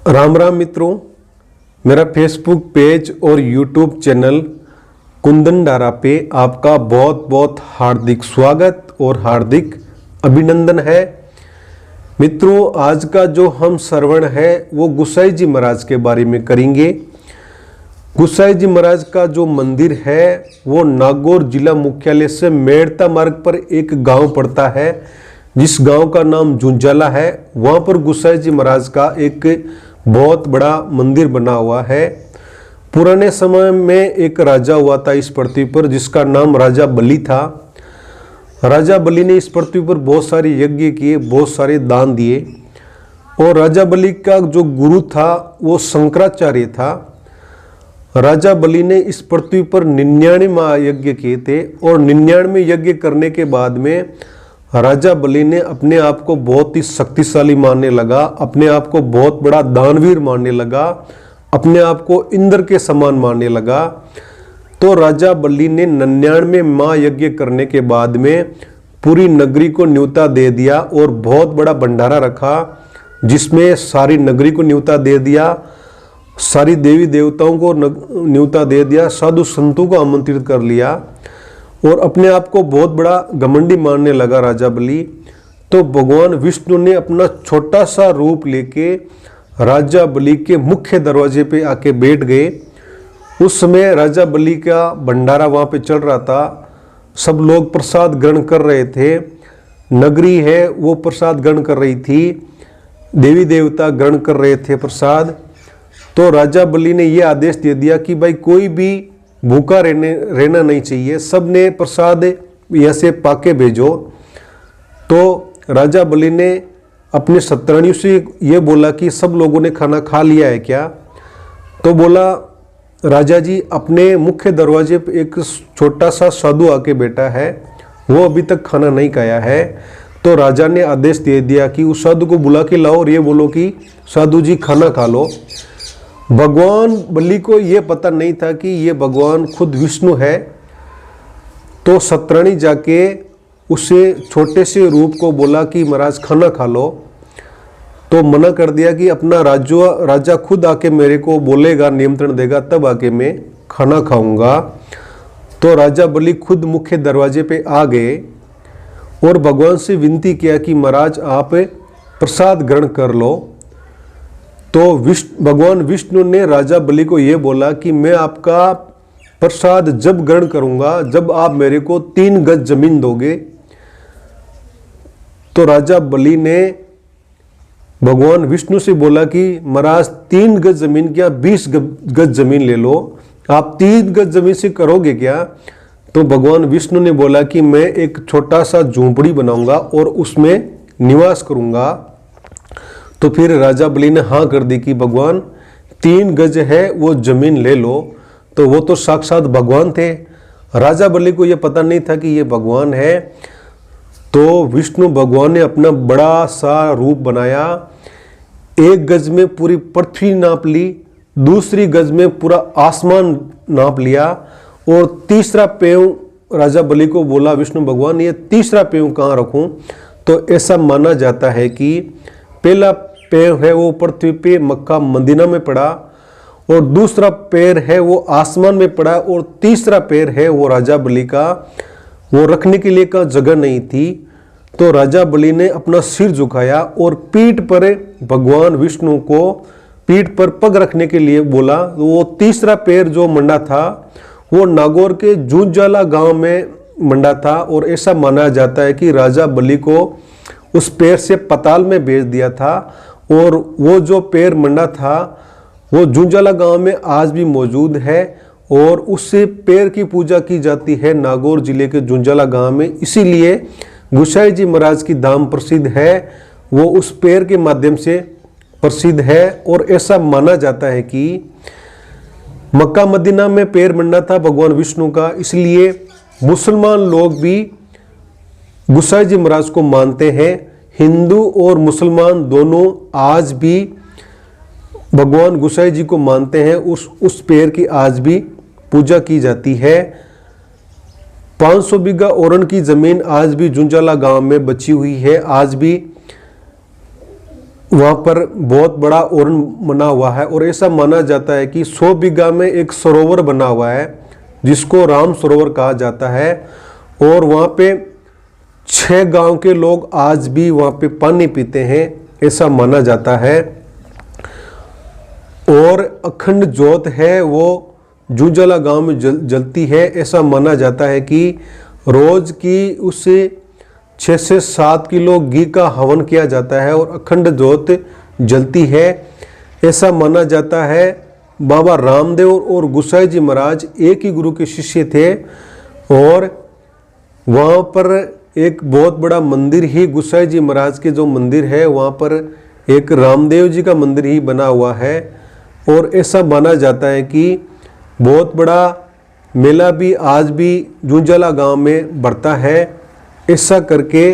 राम राम मित्रों, मेरा Facebook page और यूट्यूब चैनल कुंदन डारा पे आपका बहुत बहुत हार्दिक स्वागत और हार्दिक अभिनंदन है। मित्रों, आज का जो हम श्रवण है वो गुसाई जी महाराज के बारे में करेंगे। गुसाई जी महाराज का जो मंदिर है वो नागौर जिला मुख्यालय से मेड़ता मार्ग पर एक गांव पड़ता है, जिस गांव का नाम जुंजाला है। वहां पर गुसाई जी महाराज का एक बहुत बड़ा मंदिर बना हुआ है। पुराने समय में एक राजा हुआ था इस पृथ्वी पर, जिसका नाम राजा बलि था। राजा बलि ने इस पृथ्वी पर बहुत सारे यज्ञ किए, बहुत सारे दान दिए। और राजा बलि का जो गुरु था वो शंकराचार्य था। राजा बलि ने इस पृथ्वी पर 99 महायज्ञ किए थे, और 99 यज्ञ करने के बाद में राजा बलि ने अपने आप को बहुत ही शक्तिशाली मानने लगा, अपने आप को बहुत बड़ा दानवीर मानने लगा, अपने आप को इंद्र के समान मानने लगा। तो राजा बलि ने 99 महायज्ञ करने के बाद में पूरी नगरी को न्योता दे दिया और बहुत बड़ा भंडारा रखा, जिसमें सारी नगरी को न्योता दे दिया, सारी देवी देवताओं को न्योता दे दिया, साधु संतों को आमंत्रित कर लिया और अपने आप को बहुत बड़ा घमंडी मानने लगा राजा बलि। तो भगवान विष्णु ने अपना छोटा सा रूप लेके राजा बलि के मुख्य दरवाजे पे आके बैठ गए। उस समय राजा बलि का भंडारा वहाँ पे चल रहा था, सब लोग प्रसाद ग्रहण कर रहे थे, नगरी है वो प्रसाद ग्रहण कर रही थी, देवी देवता ग्रहण कर रहे थे प्रसाद। तो राजा बलि ने ये आदेश दे दिया कि भाई कोई भी भूखा रहना नहीं चाहिए, सब ने प्रसाद यहाँ से पाके भेजो। तो राजा बलि ने अपने सत्रानियों से ये बोला कि सब लोगों ने खाना खा लिया है क्या? तो बोला, राजा जी अपने मुख्य दरवाजे पे एक छोटा सा साधु आके बैठा है, वो अभी तक खाना नहीं खाया है। तो राजा ने आदेश दे दिया कि उस साधु को बुला के लाओ और ये बोलो कि साधु जी खाना खा लो। भगवान बलि को यह पता नहीं था कि ये भगवान खुद विष्णु है। तो सत्रानी जाके उसे छोटे से रूप को बोला कि महाराज खाना खा लो। तो मना कर दिया कि अपना राजा खुद आके मेरे को बोलेगा, निमंत्रण देगा, तब आके मैं खाना खाऊंगा। तो राजा बलि खुद मुख्य दरवाजे पे आ गए और भगवान से विनती किया कि महाराज आप प्रसाद ग्रहण कर लो। तो भगवान विष्णु ने राजा बलि को यह बोला कि मैं आपका प्रसाद जब ग्रहण करूंगा जब आप मेरे को 3 गज जमीन दोगे। तो राजा बलि ने भगवान विष्णु से बोला कि महाराज 3 गज जमीन क्या 20 गज जमीन ले लो, आप 3 गज जमीन से करोगे क्या? तो भगवान विष्णु ने बोला कि मैं एक छोटा सा झोंपड़ी बनाऊंगा और उसमें निवास करूंगा। तो फिर राजा बलि ने हाँ कर दी कि भगवान 3 गज है वो जमीन ले लो। तो वो तो साक्षात भगवान थे। राजा बलि को ये पता नहीं था कि ये भगवान है। तो विष्णु भगवान ने अपना बड़ा सा रूप बनाया, 1 गज में पूरी पृथ्वी नाप ली, दूसरी गज में पूरा आसमान नाप लिया, और तीसरा पैंव राजा बलि को बोला विष्णु भगवान, ये तीसरा पैंव कहाँ रखूं? तो ऐसा माना जाता है कि पहला पैर है वो पृथ्वी पे मक्का मदीना में पड़ा, और दूसरा पैर है वो आसमान में पड़ा, और तीसरा पैर है वो राजा बलि का, वो रखने के लिए का जगह नहीं थी। तो राजा बलि ने अपना सिर झुकाया और पीठ पर भगवान विष्णु को पीठ पर पग रखने के लिए बोला। वो तीसरा पैर जो मंडा था वो नागौर के जुंजाला गांव में मंडा था, और ऐसा माना जाता है कि राजा बलि को उस पैर से पताल में भेज दिया था। और वो जो पैर मंडा था वो जुंजाला गांव में आज भी मौजूद है, और उससे पैर की पूजा की जाती है नागौर जिले के जुंजाला गांव में। इसीलिए गुसाई जी महाराज की धाम प्रसिद्ध है, वो उस पैर के माध्यम से प्रसिद्ध है। और ऐसा माना जाता है कि मक्का मदीना में पैर मंडा था भगवान विष्णु का, इसलिए मुसलमान लोग भी गुसाई जी महाराज को मानते हैं। हिंदू और मुसलमान दोनों आज भी भगवान गुसाई जी को मानते हैं। उस पैर की आज भी पूजा की जाती है। 500 बीघा ओरण की जमीन आज भी जुंजाला गांव में बची हुई है। आज भी वहाँ पर बहुत बड़ा ओरण बना हुआ है और ऐसा माना जाता है कि 100 बीघा में एक सरोवर बना हुआ है जिसको राम सरोवर कहा जाता है। और वहाँ पे 6 गांव के लोग आज भी वहाँ पे पानी पीते हैं, ऐसा माना जाता है। और अखंड ज्योत है वो जूझला गांव में जलती है। ऐसा माना जाता है कि रोज की उससे 6 से 7 किलो घी का हवन किया जाता है और अखंड ज्योत जलती है। ऐसा माना जाता है बाबा रामदेव और गुसाई जी महाराज एक ही गुरु के शिष्य थे और वहाँ पर एक बहुत बड़ा मंदिर ही गुसाई जी महाराज के जो मंदिर है वहाँ पर एक रामदेव जी का मंदिर ही बना हुआ है। और ऐसा माना जाता है कि बहुत बड़ा मेला भी आज भी जूझला गांव में बढ़ता है। ऐसा करके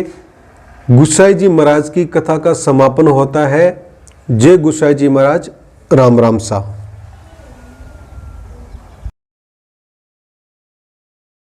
गुसाई जी महाराज की कथा का समापन होता है। जय गुसाई जी महाराज, राम राम सा।